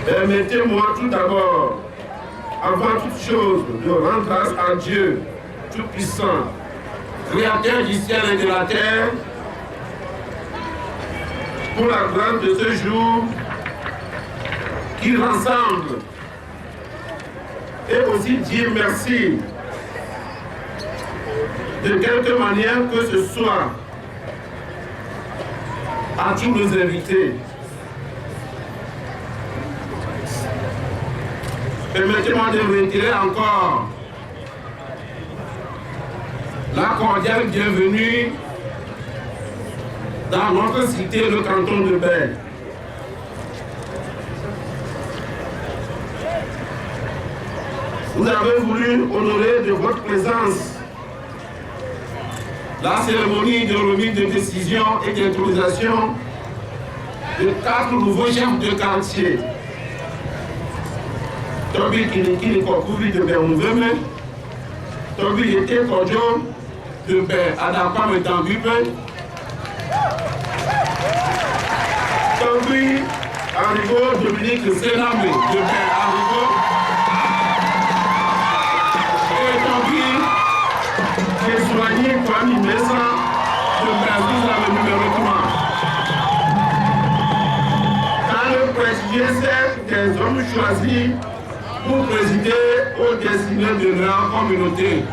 Permettez-moi tout d'abord, avant toute chose, de rendre grâce à Dieu Tout-Puissant, Créateur du ciel et de la terre, pour la grâce de ce jour qui rassemble, et aussi dire merci de quelque manière que ce soit à tous nos invités. Permettez-moi de retirer encore la cordiale bienvenue dans notre cité, le canton de Baie. Vous avez voulu honorer de votre présence la cérémonie de remise de décision et d'intronisation de 4 nouveaux chefs de quartier. Tobi Kinikini Kokuvi de Bernouveme, Tobi Ete Kodjo de Ber Adapam Tambipe, Tobi Arrigo Dominique Sename de Ber Arrigo, et Tobi Keswani Kwani Messa de Brazil le numéro 3. Dans le prestigieux cercle des hommes choisis pour présider aux destinées de leur communauté.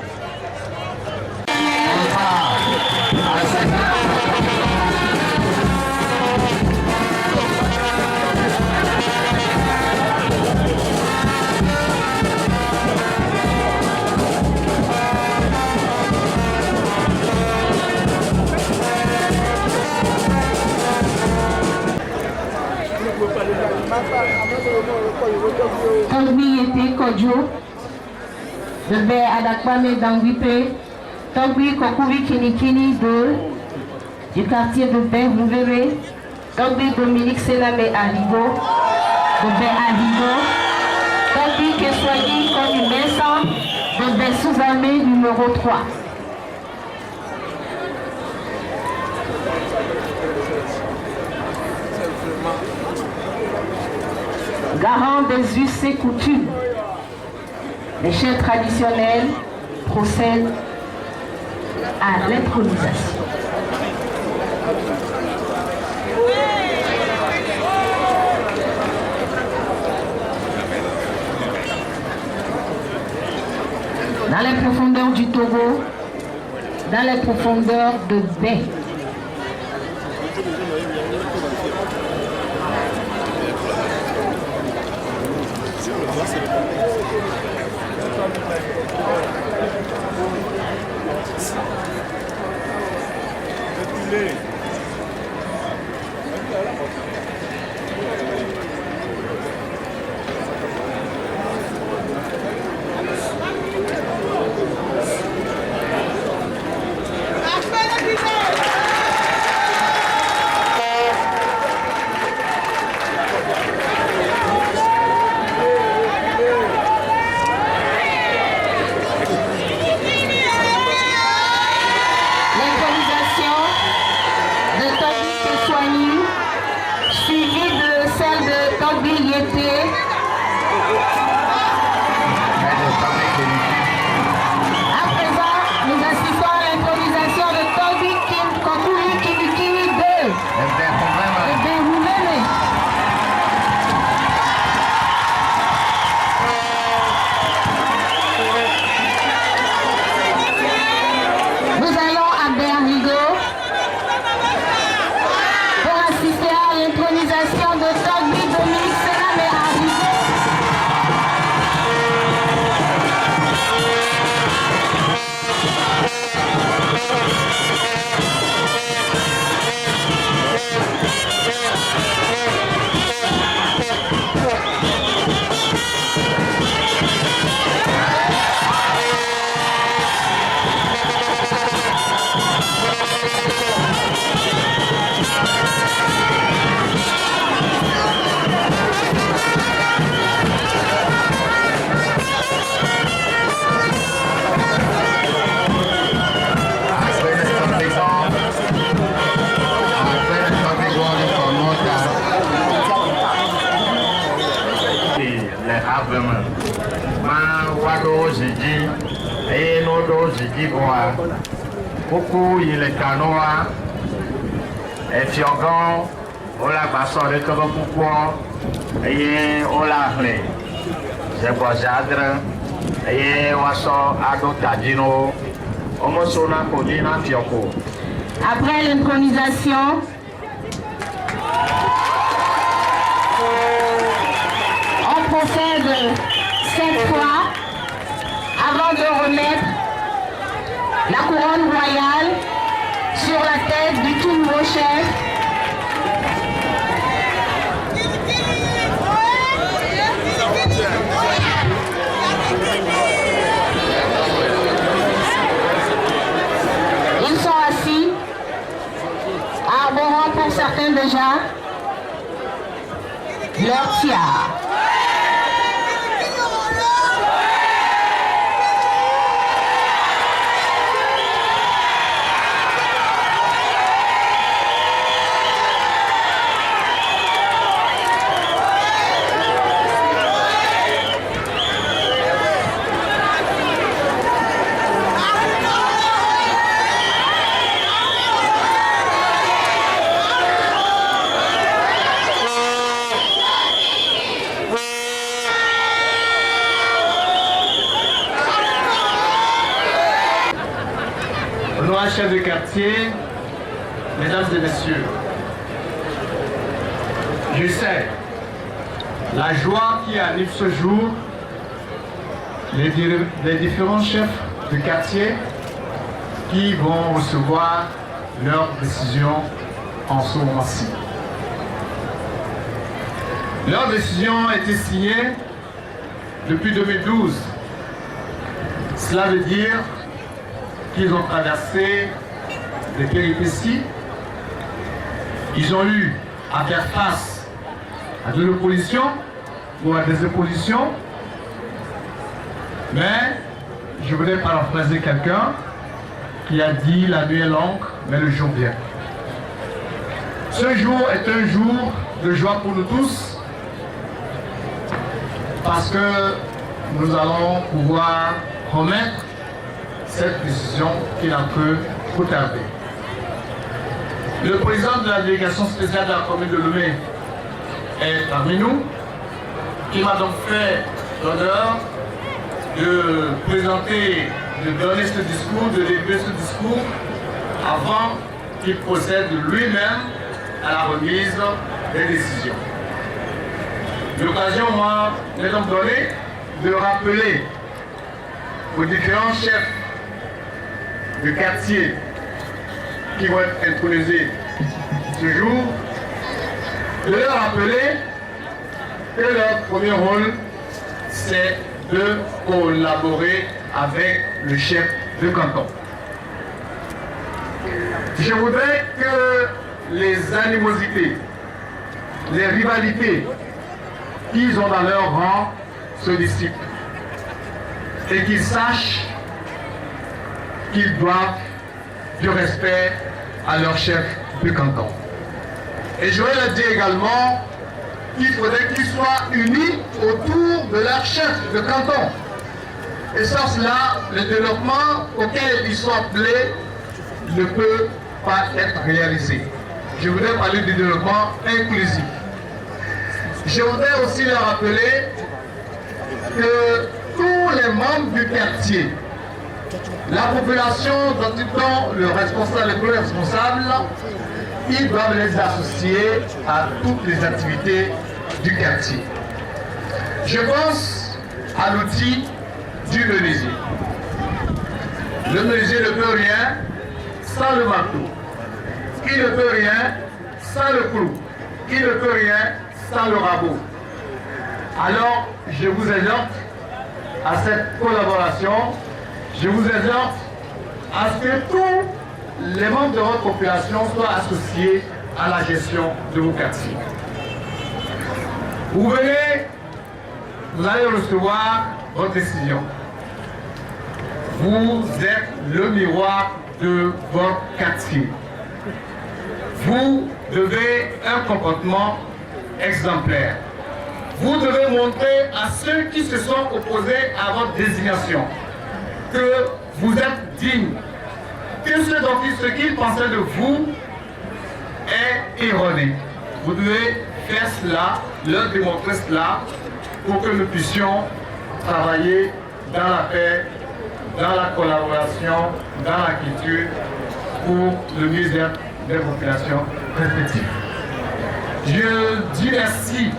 Togbi Ete Kodjo de Ber Adakpame Dangwipe, Togbi Kokuvi Kinikini du quartier de Ber Mouvere, Togbi Dominique Sename Arrigo de Ber Arrigo, Togbi Keswani Koni Messa de Ber Sous-Armée numéro 3. Garant des us et coutumes, les chefs traditionnels procèdent à l'intronisation. Dans les profondeurs du Togo, dans les profondeurs de Baie, pied. À présent, nous assistons à l'intronisation de Togbi Kokuli Kinikini 2. Eh bien, vous venez. Nous allons à Bernigo pour assister à l'intronisation de Togbi Dominique Sename Arrigo. Beaucoup il est canoa et fiogon on la basso de todo pourquoi et on la clé c'est quoi jadre et on sort à d'autadino on me sonne à codina fioko. Après l'intronisation, on procède 7 fois avant de remettre la couronne royale sur la tête du tout nouveau chef. Ils sont assis, arborant pour certains déjà leur tiare. Chef de quartier, mesdames et messieurs, je sais la joie qui anime ce jour les différents chefs de quartier qui vont recevoir leurs décisions en ce moment-ci. Leur décision a été signée depuis 2012. Cela veut dire qu'ils ont traversé des péripéties, ils ont eu à faire face à de l'opposition ou à des oppositions, mais je voudrais paraphraser quelqu'un qui a dit la nuit est longue, mais le jour vient. Ce jour est un jour de joie pour nous tous, parce que nous allons pouvoir remettre cette décision qui n'a que trop tardé. Le président de la délégation spéciale de la commune de Lomé est parmi nous, qui m'a donc fait l'honneur de présenter, de donner ce discours, de délivrer ce discours avant qu'il procède lui-même à la remise des décisions. L'occasion m'est donc donnée de rappeler aux différents chefs de quartier qui vont être intronisés ce jour, de leur rappeler que leur premier rôle, c'est de collaborer avec le chef de canton. Je voudrais que les animosités, les rivalités qu'ils ont dans leur rang se dissipent et qu'ils sachent qu'ils doivent du respect à leur chef du canton. Et je vais leur dire également qu'il faudrait qu'ils soient unis autour de leur chef de canton. Et sans cela, le développement auquel ils sont appelés ne peut pas être réalisé. Je voudrais parler du développement inclusif. Je voudrais aussi leur rappeler que tous les membres du quartier, la population dont ils sont le plus responsable, ils doivent les associer à toutes les activités du quartier. Je pense à l'outil du menuisier. Le menuisier ne peut rien sans le marteau. Il ne peut rien sans le clou. Il ne peut rien sans le rabot. Alors, je vous exhorte à cette collaboration. Je vous exhorte à ce que tous les membres de votre population soient associés à la gestion de vos quartiers. Vous venez, vous allez recevoir votre décision. Vous êtes le miroir de votre quartier. Vous devez un comportement exemplaire. Vous devez montrer à ceux qui se sont opposés à votre désignation que vous êtes digne, que ce qu'ils pensaient de vous est erroné. Vous devez faire cela, leur démontrer cela, pour que nous puissions travailler dans la paix, dans la collaboration, dans la culture, pour le mieux-être des populations respectives. Je dis merci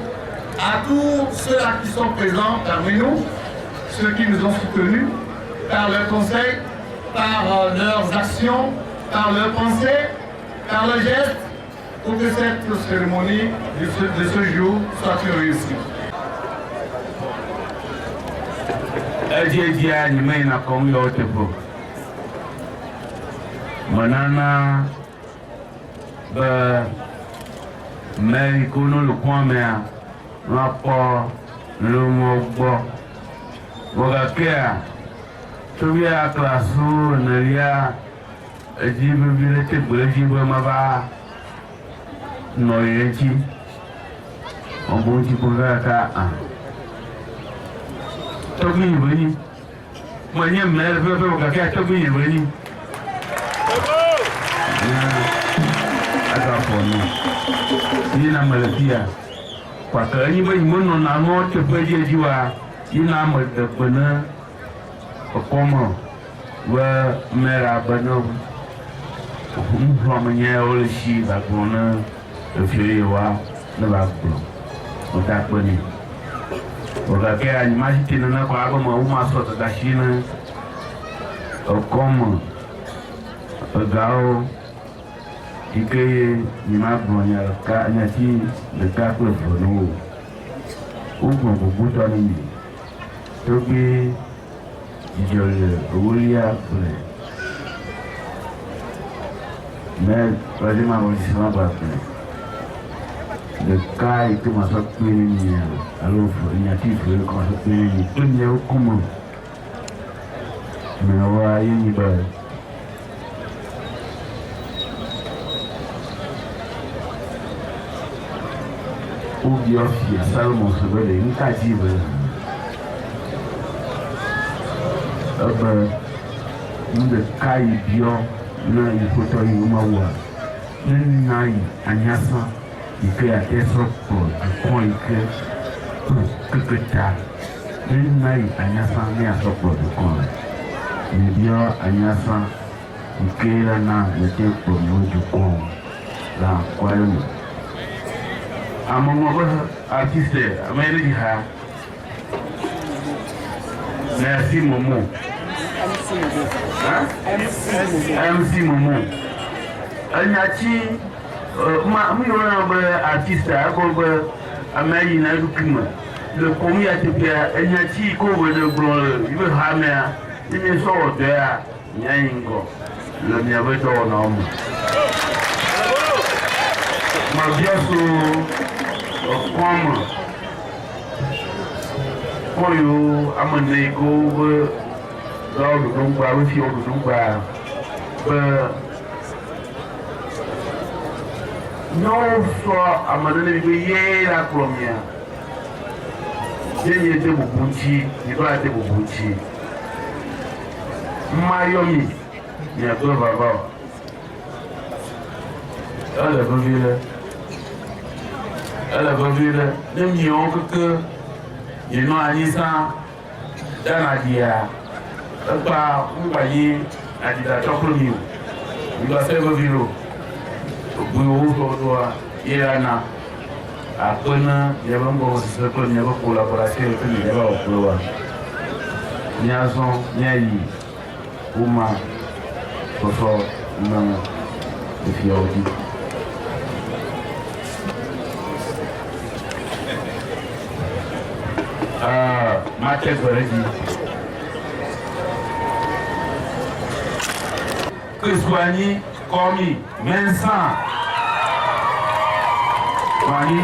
à tous ceux-là qui sont présents parmi nous, ceux qui nous ont soutenus par leurs conseils, par leurs actions, par leurs pensées, par leurs gestes, pour que cette cérémonie de ce jour soit réussie. Ejeji ni mai na kom yo tepo manana ba mai kono lu kwame a na po lu mo gbo boga kea to bia klasu na ria ejibe bile te bulejibe maba no yeji oboji boga ka a tobi ibeni mwenye mmerve ukakia tobi ibeni agapono nina malatia kwa kanyi ba imono na no tepeje jiwa ina madabana okomo wa mera bano mwenye ole shi bagona efyewa na bagbo otakoni Porque a imagem que não é com água, uma só da China, ou como o galo, e que ima banha carne aqui de capo no o como muito ali, porque eu olhar mas fazer uma audição para le cas est commencé à pérenniser. Alors, il y a qui veut commencer à pérenniser. Tout le monde comment. Mais on va y aller. Ou bien, si à Salomon se veut, il y a qui veut. Le cas est bien. Là, il faut que tu m'envoies. Il y a un yassa. Ike a eso por con ike keketa nai anyasa ni asopo con ni bio anyasa ike la na yete por moju con la kwani amongo artiste ameli ha merci momo MC momo anyachi mi wana ba artiste ko ba amayi na dukuma le komi a te pia enyachi ko ba de bro ibe ha me a ni so o de a nyango le mi ave to na mo ma biaso o koma koyo amane ko ba do do ngba we fi o do ngba ba non so a madame di la première yeye de bubunchi iba de bubunchi mayomi ni agbo baba ala bavile nem yon que yeno anisa dana dia ba mbayi adida chokromi iba sebe vilo buyo do yana apena yabambo seko nyaba collaboration que ni yaba oklowa nyazo nyayi uma soso na ifiodi Matheus Veredi Soigny Komi Vincent Soigny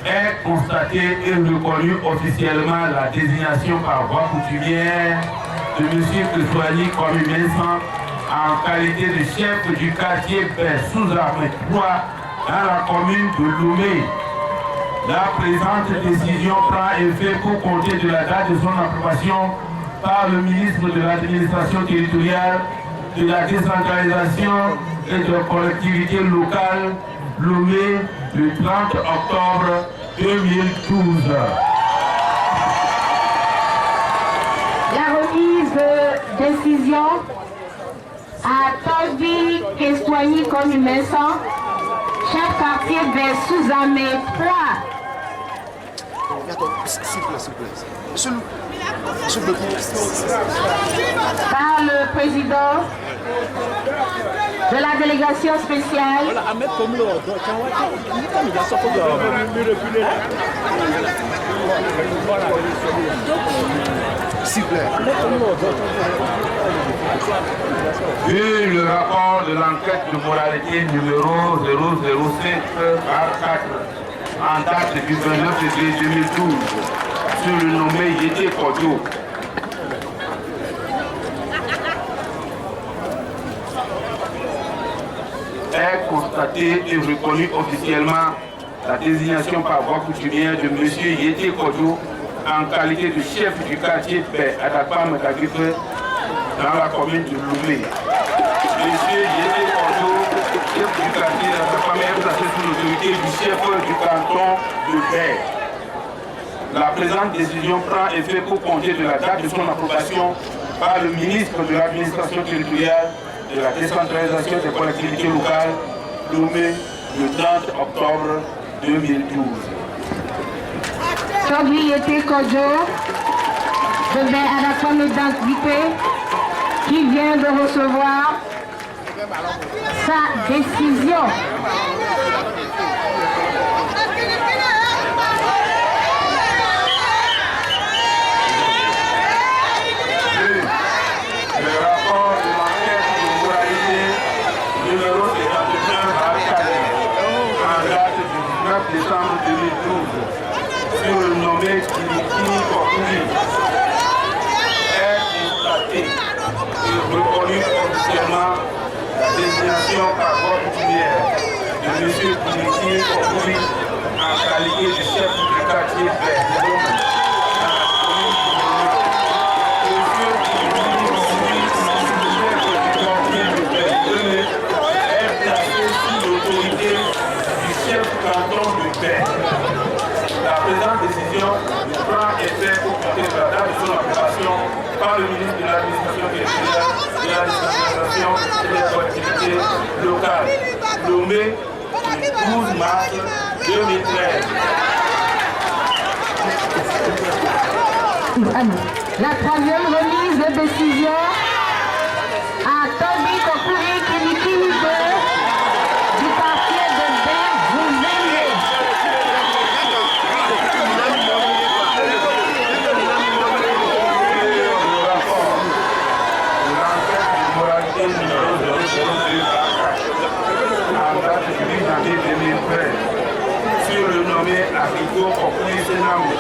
est constaté et reconnu officiellement la désignation par voie coutumière de M. Soigny Komi Vincent en qualité de chef du quartier sous-armée 3 dans la commune de Lomé. La présente décision prend effet pour compter de la date de son approbation par le ministre de l'administration territoriale, de la décentralisation et de la collectivité locale, Lomé, le 30 octobre 2012. La remise de décision à Togbi Kestoigny Komi Vincent, chef quartier vers sous-armée 3. Par le président de la délégation spéciale Vu le rapport de l'enquête de moralité numéro 007/4 en date du 29 février 2012 sur le nommé Yété Kodo, est constaté et reconnu officiellement la désignation par voie coutumière de M. Yété Kodo en qualité de chef du quartier Paix à Dakpam Dagrife dans la commune de Lomé. Monsieur Yété Kodo, chef du quartier de Dakpam, est placé sous l'autorité du chef du canton de Paix. La présente décision prend effet pour compter de la date de son approbation par le ministre de l'administration territoriale, de la décentralisation des collectivités locales, Lomé, le 30 octobre 2012. Togbi Yété Kodo devait à la commandante Vipé qui vient de recevoir sa décision. Le rapport de l'enquête de moralité numéro 51/4 en date du 19 décembre 2012 sur le nommé Kinikini Kokoumi est constaté et reconnu officiellement la désignation par voie coutumière de M. Kinikini Kokoumi en qualité de chef du quartier Vert. La présente décision prend effet pour compter de la date de son approbation par le ministre de l'administration territoriale, de la décentralisation et des collectivités locales, Lomé le 12 mars 2013. La troisième remise de décision à Togbi Kokuri Kinikini 2 du quartier de Bergouzenge. Sur le nommé Afriko Kokuri Senamou.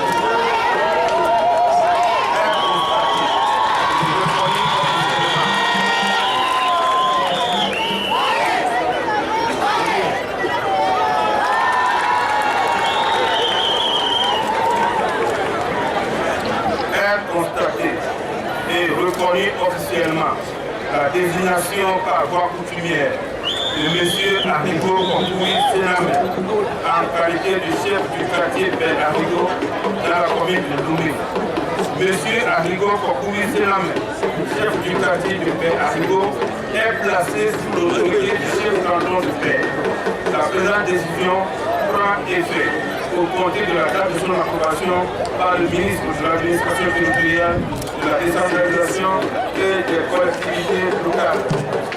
constaté et reconnu officiellement la désignation par voie coutumière de M. Arrigo Konkoui Sename en qualité de chef du quartier Ben Arrigo dans la commune de Lomé. M. Arrigo Konkoui Sename, chef du quartier de Ben Arrigo, est placé sous l'autorité du chef canton de paix. La présente décision prend effet au compter de la date de son approbation par le ministre de l'administration territoriale, de la décentralisation et des collectivités locales,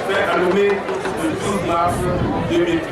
fait à Lomé le 12 mars 2013.